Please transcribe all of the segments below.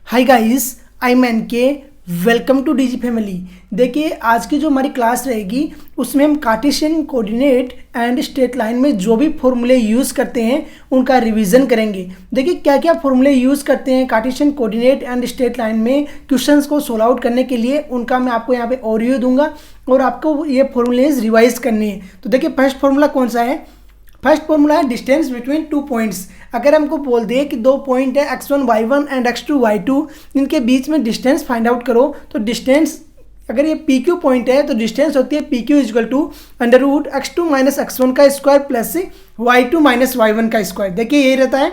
Hi guys, I am NK. Welcome to DG family. देखिए, आज की जो हमारी क्लास रहेगी उसमें हम Cartesian coordinate and straight line में जो भी फॉर्मूले यूज़ करते हैं उनका रिवीजन करेंगे। देखिए, क्या क्या फॉर्मूले यूज़ करते हैं Cartesian coordinate and straight line में क्वेश्चंस को सोल्व आउट करने के लिए, उनका मैं आपको यहाँ पे ओवरव्यू दूंगा और आपको ये फॉर्मूलेज रिवाइज करने हैं। तो देखिए, फर्स्ट फॉर्मूला कौन सा है? फर्स्ट फॉर्मूला है डिस्टेंस बिटवीन टू पॉइंट्स। अगर हमको बोल दे कि दो पॉइंट है x1 y1 and x2 y2, इनके बीच में डिस्टेंस फाइंड आउट करो। तो डिस्टेंस, अगर ये PQ पॉइंट है तो डिस्टेंस होती है PQ equal to under root x2 minus x1 का square plus y2 minus y1 का स्क्वायर। देखिए, ये रहता है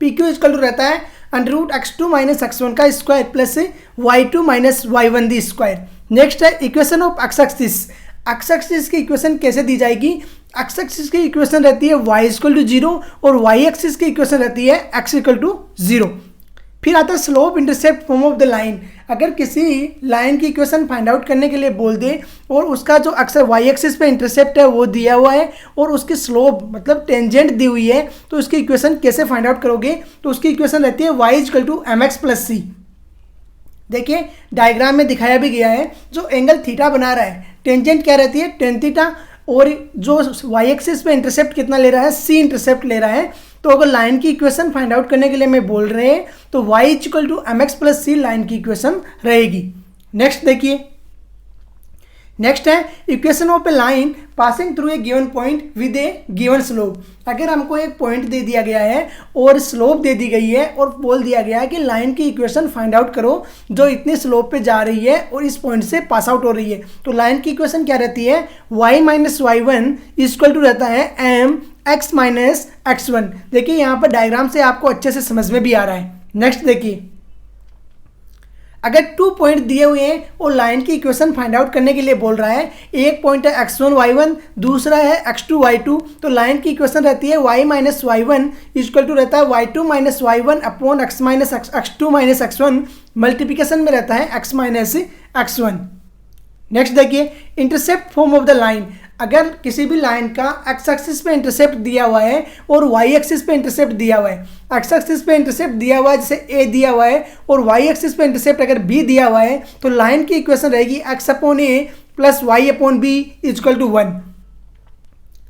PQ इजल टू रहता है under root x2 minus x1 का square plus y2 minus y1 दी स्क्वायर। नेक्स्ट है equation of x axis. X axis की इक्वेशन कैसे दी जाएगी? एक्स एक्सिस की इक्वेशन रहती है y इक्वल टू 0 और y एक्सिस की इक्वेशन रहती है x इक्वल टू 0। फिर आता है slope intercept form of the line. अगर किसी लाइन की इक्वेशन फाइंड आउट करने के लिए बोल दे और उसका जो अक्सर y एक्सिस पे इंटरसेप्ट है वो दिया हुआ है और उसकी स्लोप मतलब टेंजेंट दी हुई है, तो उसकी इक्वेशन कैसे फाइंड आउट करोगे? तो उसकी इक्वेशन रहती है y equal to mx plus c। देखिए, डायग्राम में दिखाया भी गया है। जो एंगल थीटा बना रहा है, टेंजेंट क्या रहती है? Tan theta. और जो वाई एक्सिस पे इंटरसेप्ट कितना ले रहा है? सी इंटरसेप्ट ले रहा है। तो अगर लाइन की इक्वेशन फाइंड आउट करने के लिए मैं बोल रहे हैं तो y equal to m x plus c line की इक्वेशन रहेगी। नेक्स्ट देखिए, नेक्स्ट है equation of a line passing through a given point with a given slope. अगर हमको एक पॉइंट दे दिया गया है और स्लोप दे दी गई है और बोल दिया गया है कि लाइन की इक्वेशन फाइंड आउट करो जो इतने स्लोप पे जा रही है और इस पॉइंट से पास आउट हो रही है, तो लाइन की इक्वेशन क्या रहती है? y minus y1 equal to रहता है m x माइनस x1। देखिए, यहाँ पर डायग्राम से आपको अच्छे से समझ में भी आ रहा है। नेक्स्ट देखिए, अगर टू पॉइंट दिए हुए हैं और लाइन की इक्वेशन फाइंड आउट करने के लिए बोल रहा है, एक पॉइंट है x1 y1, दूसरा है x2 y2, तो लाइन की इक्वेशन रहती है y minus y1 equal to रहता है y2 minus y1 upon x minus x2 minus x1, multiplication में रहता है x माइनस x1। नेक्स्ट देखिए, intercept form of the line. अगर किसी भी लाइन का एक्स एक्सिस पे इंटरसेप्ट दिया हुआ है और वाई एक्सिस पे इंटरसेप्ट दिया हुआ है, एक्स एक्सिस पे इंटरसेप्ट दिया हुआ है जैसे ए दिया हुआ है और वाई एक्सिस पे इंटरसेप्ट अगर बी दिया हुआ है, तो लाइन की इक्वेशन रहेगी x upon a plus y upon b equal to 1।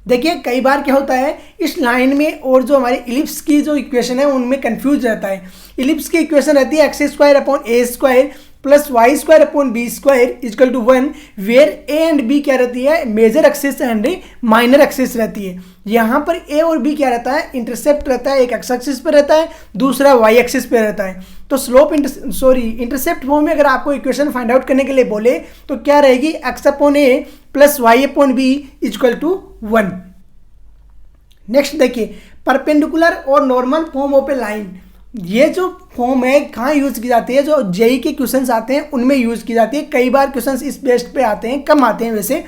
देखिए, कई बार क्या होता है इस लाइन में और जो हमारी इलिप्स की जो इक्वेशन है उनमें कंफ्यूज रहता है। इलिप्स की इक्वेशन रहती है x square upon a square plus y square upon b square equal to 1, where a and b क्या रहती है? Major axis and minor axis रहती है। यहाँ पर ए और बी क्या रहता है? इंटरसेप्ट रहता है, एक एक्स एक्सिस पे रहता है, दूसरा वाई एक्सिस पे रहता है। तो स्लोप इंटरसेप्ट फॉर्म में अगर आपको इक्वेशन फाइंड आउट करने के लिए बोले तो क्या रहेगी? X upon a plus y upon b equal to 1। Next देखिए, परपेंडिकुलर और normal form of a line. ये जो फॉर्म है कहाँ यूज़ की जाती है? जो जेई के क्वेश्चंस आते हैं उनमें यूज़ की जाती है। कई बार क्वेश्चंस इस बेस्ड पे आते हैं, कम आते हैं वैसे।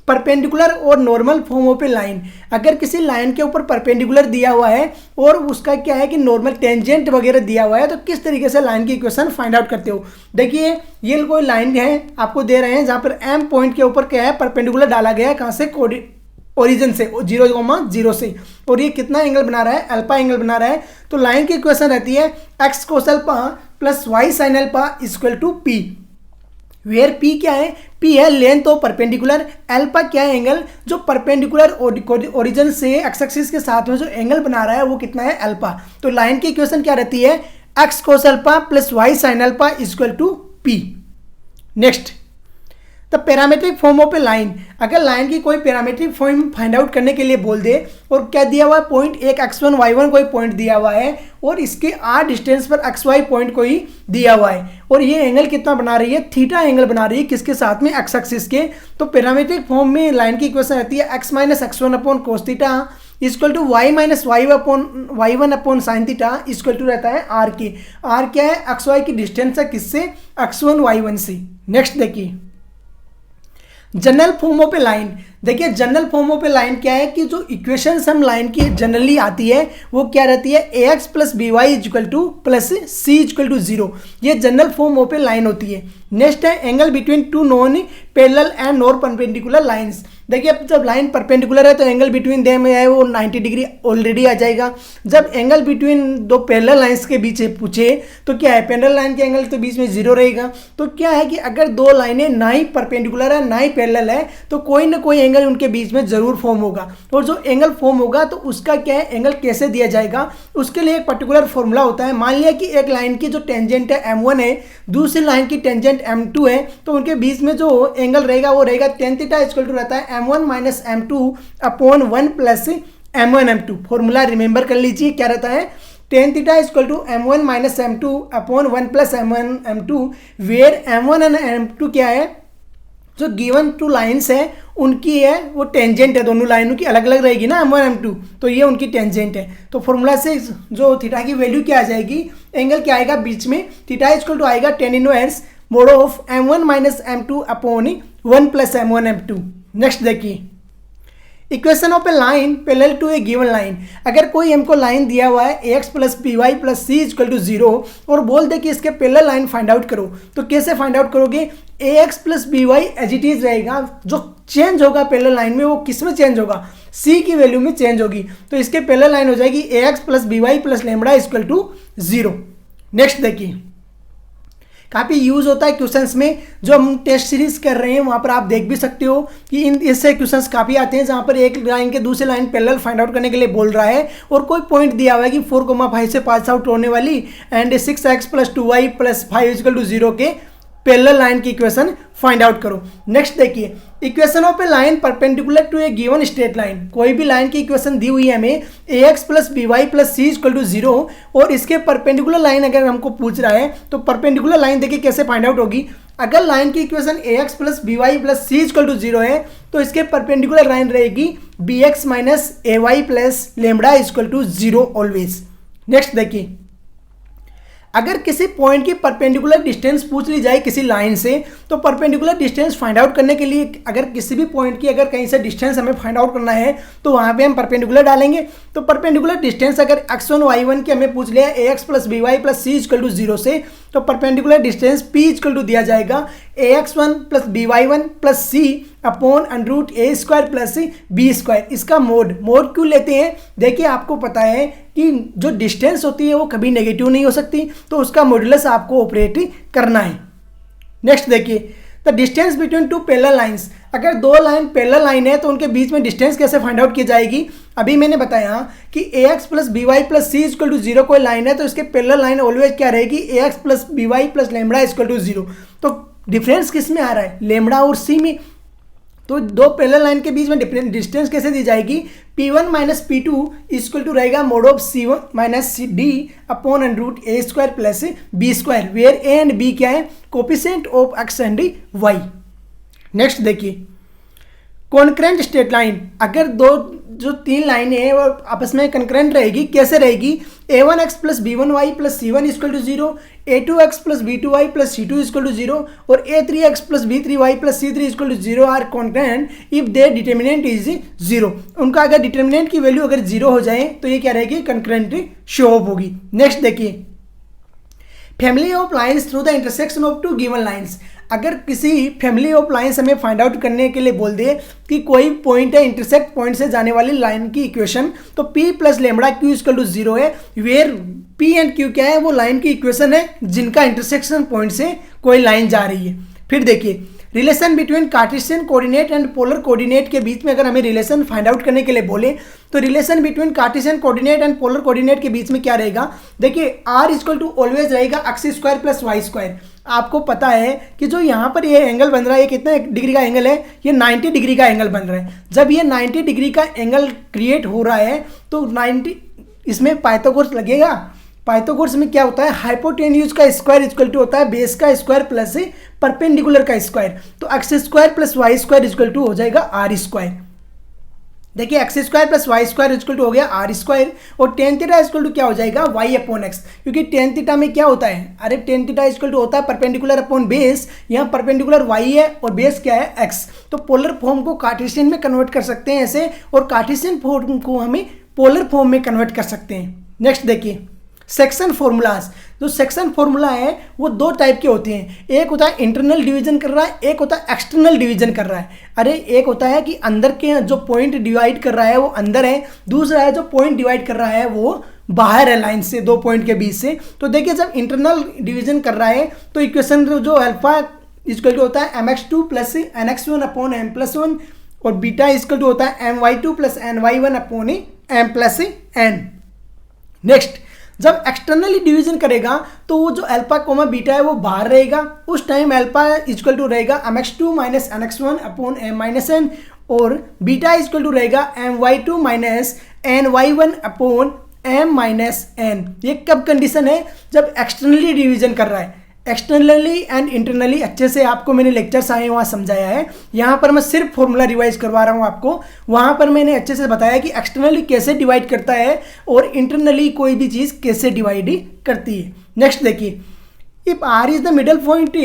परपेंडिकुलर और normal form of a line. अगर किसी लाइन के ऊपर परपेंडिकुलर दिया हुआ है और उसका क्या है कि नॉर्मल टेंजेंट वगैरह दिया हुआ है, तो किस तरीके से लाइन की इक्वेशन फाइंड आउट करते हो? देखिए, ये कोई लाइन है आपको दे रहे हैं जहाँ पर एम पॉइंट के ऊपर क्या है? परपेंडिकुलर डाला गया है। कहाँ से? ओरिजिन से 0,0 से, और ये कितना एंगल बना रहा है? अल्फा एंगल बना रहा है। तो लाइन की इक्वेशन रहती है x cos alpha plus y sine alpha equal to p, where p क्या है? पी है लेंथ ऑफ परपेंडिकुलर, अल्फा क्या है? एंगल जो परपेंडिकुलर ओरिजिन से एक्स एक्सिस के साथ में जो एंगल बना रहा है वो कितना है? अल्फा। तो लाइन की इक्वेशन क्या रहती है? X cos alpha plus y sine alpha equal to p. Next, the parametric form of a line. अगर लाइन की कोई पैरामीट्रिक फॉर्म फाइंड आउट करने के लिए बोल दे और क्या दिया हुआ है? पॉइंट एक x1 y1 कोई पॉइंट दिया हुआ है और इसके r डिस्टेंस पर xy पॉइंट कोई दिया हुआ है और ये एंगल कितना बना रही है? थीटा एंगल बना रही है। किसके साथ में? एक्स एक्सिस के। तो पैरामीट्रिक फॉर्म में लाइन की इक्वेशन रहती है x minus x1 upon cos theta equal to y minus y1 upon sine theta equal to रहता है r के। r क्या है? xy की डिस्टेंस है किससे? x1 y1 से। नेक्स्ट देखिए, general form of a line. देखिए, general form of a line क्या है कि जो इक्वेशंस हम लाइन की जनरली आती है वो क्या रहती है? A x plus b y equal to plus c equal to 0। ये general form of a line होती है। नेक्स्ट है angle between two non parallel and non perpendicular lines. देखिए अब जब लाइन परपेंडिकुलर है तो एंगल बिटवीन देम है वो 90 डिग्री ऑलरेडी आ जाएगा। जब एंगल बिटवीन दो पैरेलल लाइंस के बीच पूछे तो क्या है, पैरेलल लाइन के एंगल तो बीच में 0 रहेगा। तो क्या है कि अगर दो लाइनें ना ही परपेंडिकुलर है ना ही पैरेलल है तो कोई ना कोई एंगल उनके बीच में जरूर फॉर्म होगा। और जो एंगल फॉर्म होगा तो उसका क्या है, एंगल कैसे दिया जाएगा, उसके लिए एक पर्टिकुलर फॉर्मूला होता है। मान लिया कि एक लाइन की जो टेंजेंट है m1 है, दूसरी लाइन की टेंजेंट m2 है, तो उनके बीच में जो एंगल रहेगा वो रहेगा tan थीटा इक्वल टू रहता है m1 minus m2 upon 1 plus m1 m2। Formula remember कर लीजिए, क्या रहता है, tan theta equal to m1 minus m2 upon 1 plus m1 m2, where m1 and m2 क्या है, जो गिवन टू लाइन्स है उनकी है वो टेंजेंट है, दोनों लाइनों की अलग अलग रहेगी ना m1 m2, तो ये उनकी टेंजेंट है। तो फॉर्मूला से जो थीटा की वैल्यू क्या आ जाएगी, एंगल क्या आएगा बीच में, थीटा इक्वल टू आएगा tan inverse mod of m1 minus m2 upon 1 plus m1 m2। Next देखिए, equation of a line parallel to a given line. अगर कोई हमको लाइन दिया हुआ है ax plus b y plus c equal to 0 और बोल दे कि इसके पैरेलल लाइन फाइंड आउट करो, तो कैसे फाइंड आउट करोगे, ax plus b y as it is रहेगा, जो चेंज होगा पैरेलल लाइन में वो किस में चेंज होगा, c की वैल्यू में चेंज होगी। तो इसके पैरेलल लाइन हो जाएगी ax plus b y plus lambda equal to 0। Next देखिए, काफ़ी यूज़ होता है क्वेश्चंस में, जो हम टेस्ट सीरीज कर रहे हैं वहाँ पर आप देख भी सकते हो कि इन इससे क्वेश्चंस काफ़ी आते हैं जहाँ पर एक लाइन के दूसरे लाइन पैरेलल फाइंड आउट करने के लिए बोल रहा है और कोई पॉइंट दिया हुआ है कि 4,5 से पास आउट होने वाली and 6x plus 2y plus 5 equal to 0 के पैरेलल लाइन की इक्वेशन फाइंड आउट करो। नेक्स्ट देखिए, equation of a line perpendicular to a given straight line. कोई भी लाइन की इक्वेशन दी हुई है हमें ax plus b y plus c equal to 0 और इसके परपेंडिकुलर लाइन अगर हमको पूछ रहा है तो परपेंडिकुलर लाइन देखिए कैसे फाइंड आउट होगी। अगर लाइन की equation ax plus b y plus c equal to 0 है तो इसके परपेंडिकुलर लाइन रहेगी bx minus a y plus lambda equal to 0 always. Next देखिए, अगर किसी पॉइंट की परपेंडिकुलर डिस्टेंस पूछ ली जाए किसी लाइन से तो परपेंडिकुलर डिस्टेंस फाइंड आउट करने के लिए अगर किसी भी पॉइंट की अगर कहीं से डिस्टेंस हमें फाइंड आउट करना है तो वहाँ पे हम परपेंडिकुलर डालेंगे। तो परपेंडिकुलर डिस्टेंस अगर x1 y1 की हमें पूछ लिया ax plus b y plus c equal to 0 से तो perpendicular distance p equal to दिया जाएगा ax1 plus b y one plus c upon under root a square plus b square. इसका मोड क्यों लेते हैं, देखिए आपको पता है कि जो डिस्टेंस होती है वो कभी नेगेटिव नहीं हो सकती, तो उसका मॉड्यूलस आपको ऑपरेट करना है। नेक्स्ट देखिए, the distance between two parallel lines. अगर दो लाइन पैरेलल लाइन है तो उनके बीच में डिस्टेंस कैसे फाइंड आउट की जाएगी। अभी मैंने बताया कि ax plus b y plus c equal to 0 कोई लाइन है तो इसके पैरेलल लाइन ऑलवेज क्या रहेगी, ax plus b y plus lambda equal to 0। तो डिफरेंस किस में आ रहा है, लेमड़ा और सी में। तो दो पैरेलल लाइन के बीच में डिस्टेंस कैसे दी जाएगी, P1 minus P2 equal to रहेगा mod of C1 minus D upon under root a square plus b square, where a and b क्या है, coefficient of x and y। Next देखिए, कॉन्करेंट स्ट्रेट लाइन। अगर दो जो तीन लाइनें हैं वो आपस में कंकरेंट रहेगी, कैसे रहेगी, a1x plus b1y plus c1 equal to 0, a2x plus b2y plus c2 equal to 0 और a3x plus b3y plus c3 equal to 0 are concurrent if their determinant is 0। उनका अगर डिटर्मिनेंट की वैल्यू अगर 0 हो जाए तो ये क्या रहेगी, कंकरेंट शो ऑफ होगी। नेक्स्ट देखिए, family of lines through the intersection of two given lines. अगर किसी फैमिली ऑफ लाइन्स हमें फाइंड आउट करने के लिए बोल दे कि कोई पॉइंट है इंटरसेक्ट पॉइंट से जाने वाली लाइन की इक्वेशन, तो p plus lambda q equal to 0 है, वेयर p एंड q क्या है, वो लाइन की इक्वेशन है जिनका इंटरसेक्शन पॉइंट से कोई लाइन जा रही है। फिर देखिए, relation between Cartesian coordinate and polar coordinate के बीच में अगर हमें रिलेशन फाइंड आउट करने के लिए बोले तो relation between Cartesian coordinate and polar coordinate के बीच में क्या रहेगा, देखिए r इक्वल टू ऑलवेज रहेगा x square plus y square. आपको पता है कि जो यहाँ पर ये एंगल बन रहा है, ये कितना डिग्री का एंगल है, ये 90 डिग्री का एंगल बन रहा है। जब ये 90 डिग्री का एंगल क्रिएट हो रहा है तो 90 इसमें पाइथागोरस लगेगा। पाइथागोरस में क्या होता है, हाइपोटेन्यूज का स्क्वायर इक्वल टू होता है बेस का स्क्वायर प्लस परपेंडिकुलर का स्क्वायर, तो x square plus y square equal to हो जाएगा आर स्क्वायर। देखिए x square plus y square equal to हो गया आर स्क्वायर और टेन थीटा इक्वल टू क्या हो जाएगा, वाई अपॉन एक्स, क्योंकि टेन थीटा में क्या होता है, अरे टेन थीटा इक्वल टू होता है परपेंडिकुलर अपॉन बेस, यहाँ परपेंडिकुलर वाई है और बेस क्या है एक्स। तो पोलर फॉर्म को कार्टेशियन में कन्वर्ट कर सकते हैं ऐसे, और कार्टेशियन फॉर्म को हमें पोलर फॉर्म में कन्वर्ट कर सकते हैं। नेक्स्ट देखिए, सेक्शन फॉर्मूलाज, जो सेक्शन फॉर्मूला है वो दो टाइप के होते हैं, एक होता है इंटरनल डिवीजन कर रहा है, एक होता है एक्सटर्नल डिवीजन कर रहा है। अरे एक होता है कि अंदर के जो पॉइंट डिवाइड कर रहा है वो अंदर है, दूसरा है जो पॉइंट डिवाइड कर रहा है वो बाहर है लाइन से, दो पॉइंट के बीच से। तो देखिए जब इंटरनल डिवीजन कर रहा है तो इक्वेशन जो अल्फा इक्वल टू होता है mx2 plus nx1 upon m plus 1 और बीटा इक्वल टू होता है my2 plus ny1 upon m plus n। Next जब एक्सटर्नली डिवीजन करेगा तो वो जो अल्फा कोमा बीटा है वो बाहर रहेगा, उस टाइम अल्फा इक्वल टू रहेगा mx2 minus nx1 upon m minus n और बीटा इक्वल टू रहेगा my2 minus ny1 upon m minus n। ये कब कंडीशन है? जब एक्सटर्नली डिवीजन कर रहा है। एक्सटर्नली एंड इंटरनली अच्छे से आपको मैंने लेक्चर्स आए वहाँ समझाया है, यहाँ पर मैं सिर्फ फॉर्मूला रिवाइज करवा रहा हूँ आपको। वहाँ पर मैंने अच्छे से बताया कि एक्सटर्नली कैसे डिवाइड करता है और इंटरनली कोई भी चीज़ कैसे डिवाइड करती है। नेक्स्ट देखिए, if r is the middle point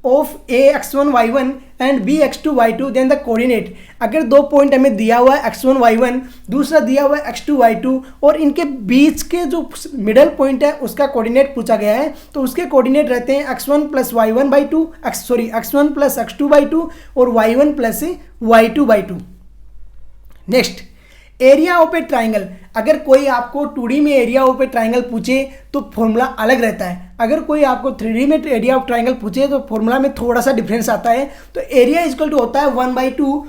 of a x1 y1 and b x2 y2 then the coordinate. अगर दो पॉइंट हमें दिया हुआ है x1 y1, दूसरा दिया हुआ है x2 y2 और इनके बीच के जो मिडल पॉइंट है उसका कोऑर्डिनेट पूछा गया है, तो उसके कोऑर्डिनेट रहते हैं x1 plus y1 by two x1 plus x2 by two और y1 plus y2 by two. Next area of a triangle, अगर कोई आपको 2D में एरिया ऑफ ए ट्राइंगल पूछे तो फॉर्मूला अलग रहता है, अगर कोई आपको 3D में एरिया ऑफ ट्राइंगल पूछे तो फॉर्मूला में थोड़ा सा डिफरेंस आता है। तो एरिया इक्वल टू होता है 1/2।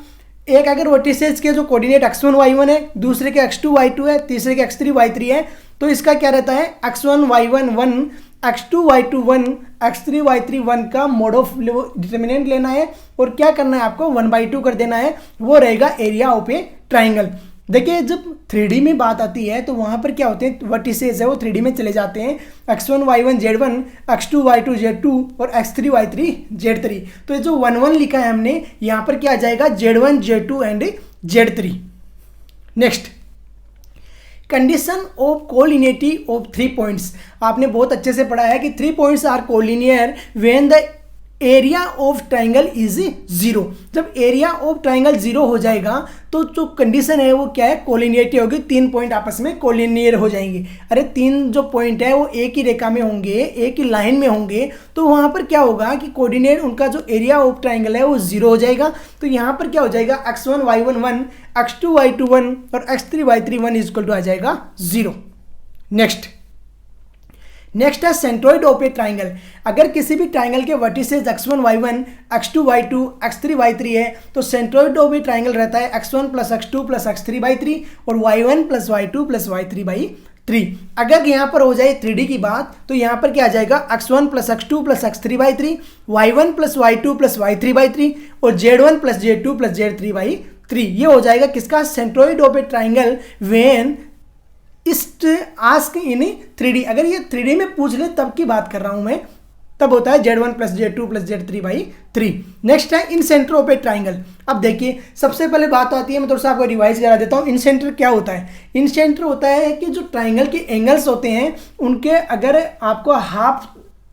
एक अगर वर्टिसेस के जो कोऑर्डिनेट x1 y1 है, दूसरे के x2 y2 है, तीसरे के x3 y3 है, तो इसका क्या रहता है x1 y1 1, x2 y2 1, x3 y3 1 का मोड ऑफ डिटर्मिनेंट लेना है और क्या करना है आपको 1/2 कर देना है, वो रहेगा एरिया ऑफ ए ट्राइंगल। देखिए जब 3D में बात आती है तो वहाँ पर क्या होते हैं, वर्टिसेस है वो 3D में चले जाते हैं, x1 y1 z1, x2 y2 z2 और x3 y3 z3। तो ये जो 1 1 लिखा है हमने यहाँ पर क्या आ जाएगा z1 z2 and z3। Next condition of collinearity of 3 points, आपने बहुत अच्छे से पढ़ा है कि 3 points are collinear when the area of triangle is 0। जब एरिया ऑफ ट्राइंगल 0 हो जाएगा तो जो कंडीशन है वो क्या है, कोलिनियरिटी होगी, 3 पॉइंट आपस में कोलिनियर हो जाएंगे। अरे 3 जो पॉइंट है वो एक ही रेखा में होंगे, एक ही लाइन में होंगे, तो वहाँ पर क्या होगा कि कोऑर्डिनेट उनका जो एरिया ऑफ ट्राइंगल है वो 0 हो जाएगा। तो यहाँ पर क्या हो जाएगा x1 y1 1, x2 y2 1 और x3 y3 1 इक्वल टू आ जाएगा 0। नेक्स्ट है सेंट्रोइड ऑफ ए ट्राइंगल, अगर किसी भी ट्राइंगल के vertices x1 y1, x2 y2, x3 y3 है तो सेंट्रोइड ऑफ ए ट्राइंगल रहता है x1 plus x2 plus x3 by 3 और y1 plus y2 plus y3 by 3। अगर यहाँ पर हो जाए 3D की बात तो यहाँ पर क्या आ जाएगा x1 plus x2 plus x3 by 3, y1 plus y2 plus y3 by 3 और z1 plus z2 plus z3 by 3। ये हो जाएगा किसका, centroid of a triangle when east ask in 3D। अगर ये 3D में पूछ ले तब की बात कर रहा हूं मैं, तब होता है z1 plus z2 plus z3 by 3। Next है इन सेंटर ऑफ ए ट्राइंगल। अब देखिए सबसे पहले बात आती है, मैं थोड़ा सा आपको रिवाइज करा देता हूँ। इन सेंटर क्या होता है, इन सेंटर होता है कि जो ट्राइंगल के एंगल्स होते हैं उनके अगर आपको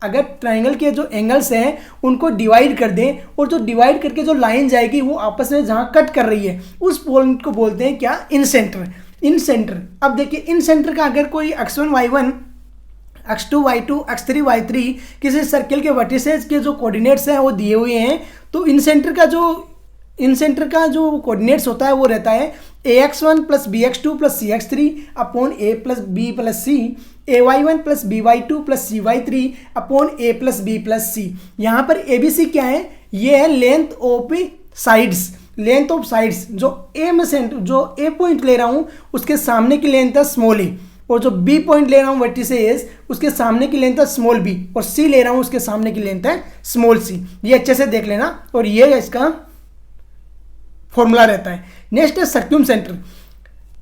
अगर ट्राइंगल के जो एंगल्स हैं उनको डिवाइड कर दें और जो डिवाइड करके जो लाइन जाएगी वो आपस में जहाँ कट कर रही है उस पॉइंट को बोलते हैं क्या, इन सेंटर। इन सेंटर, अब देखिए इन सेंटर का अगर कोई x1 y1, x2 y2, x3 y3 किसी सर्किल के वर्टिसेस के जो कोऑर्डिनेट्स हैं वो दिए हुए हैं, तो इन सेंटर का जो कोऑर्डिनेट्स होता है वो रहता है ax1 plus bx2 plus cx3 upon a plus b plus c, ay1 plus by2 plus cy3 upon a plus b plus c। यहाँ पर abc क्या है, ये है length of sides, length of sides. जो ए में सेंटर, जो ए पॉइंट ले रहा हूं उसके सामने की लेंथ है स्मॉल ए, और जो बी पॉइंट ले रहा हूं वर्टिसेस उसके सामने की लेंथ है स्मॉल बी, और सी ले रहा हूं उसके सामने की लेंथ है स्मॉल सी। ये अच्छे से देख लेना और ये इसका फॉर्मूला रहता है। नेक्स्ट है सर्क्यूम सेंटर।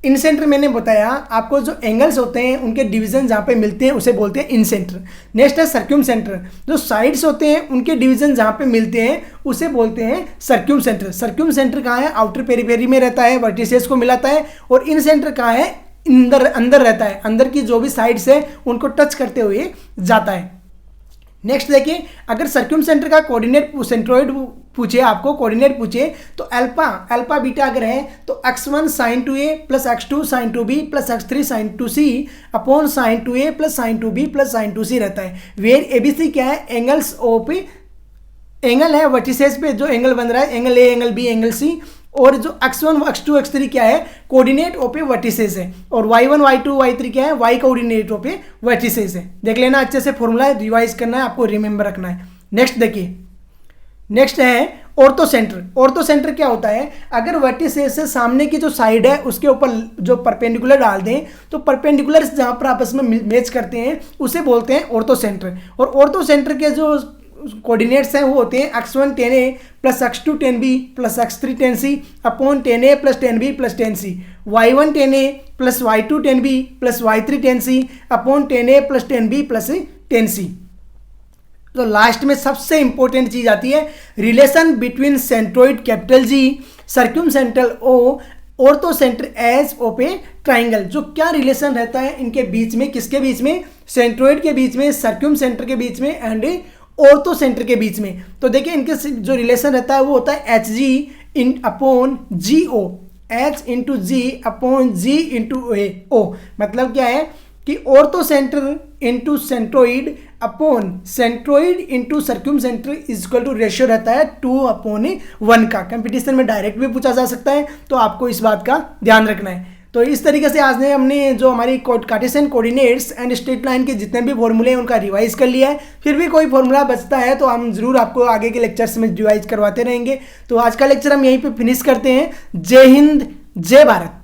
इन सेंटर मैंने बताया आपको, जो एंगल्स होते हैं उनके डिवीजन जहाँ पे मिलते हैं उसे बोलते हैं इन सेंटर। नेक्स्ट है सर्क्यूम सेंटर, जो साइड्स होते हैं उनके डिवीजन जहाँ पे मिलते हैं उसे बोलते हैं सर्क्यूम सेंटर। सर्क्यूम सेंटर कहाँ है, आउटर पेरीफेरी में रहता है, वर्टिसेस को मिलाता है, और इन सेंटर कहाँ है, अंदर रहता है, अंदर की जो भी साइड्स है उनको टच करते हुए जाता है। नेक्स्ट देखिए, अगर सर्क्यूम सेंटर का कोऑर्डिनेट सेंट्रोइड पूछे, आपको कोऑर्डिनेट पूछे, तो अल्फा बीटा अगर है तो x1 sin 2a plus x2 sin 2b plus x3 sin 2c upon sin 2a plus sin 2b plus sin 2c रहता है। वेयर ABC क्या है, एंगल्स ऑफ, एंगल है वर्टिसेस पे जो एंगल बन रहा है, angle a, angle b, angle c. और जो x1 x2 x3 क्या है, कोऑर्डिनेट ऑफ ए वर्टिसेस है। और y1 y2 y3 क्या है, y coordinate of A vertices है। देख लेना अच्छे से, फॉर्मूला रिवाइज करना है, आपको रिमेंबर रखना है। नेक्स्ट देखिए, नेक्स्ट है ऑर्थो सेंटर। ऑर्थो सेंटर क्या होता है, अगर वर्टिसेस से सामने की जो साइड है उसके ऊपर जो परपेंडिकुलर डाल दें तो परपेंडिकुलर जहां पर आपस में मैच करते हैं उसे बोलते हैं ऑर्थो सेंटर। और ऑर्थो सेंटर के जो कोऑर्डिनेट्स हैं वो होते हैं x1 10a plus x2 10b plus x3 10c upon 10a plus 10b plus 10c, y1 10a plus y2 10b plus y3 10c upon 10a plus 10b plus 10c। तो last में सबसे important चीज आती है, relation between centroid capital G circumcentral O orthocentre as of a triangle. जो क्या relation रहता है इनके बीच में, किसके बीच में, सेंट्रोइड के बीच में, सर्क्यूम सेंटर के बीच में एंड ऑर्थो सेंटर के बीच में। तो देखिए इनके जो रिलेशन रहता है वो होता है H G in upon G O, H into G upon G into A O. मतलब क्या है कि orthocentre into centroid upon centroid into circumcentre is equal to ratio रहता है 2/1 का। कंपटीशन में डायरेक्ट भी पूछा जा सकता है, तो आपको इस बात का ध्यान रखना है। तो इस तरीके से आज ने हमने जो हमारी Cartesian coordinates and straight line के जितने भी फॉर्मूले हैं उनका रिवाइज कर लिया है। फिर भी कोई फॉर्मूला बचता है तो हम जरूर आपको आगे के लेक्चर्स में रिवाइज करवाते रहेंगे। तो आज का लेक्चर हम यहीं पे फिनिश करते हैं। जय हिंद, जय भारत।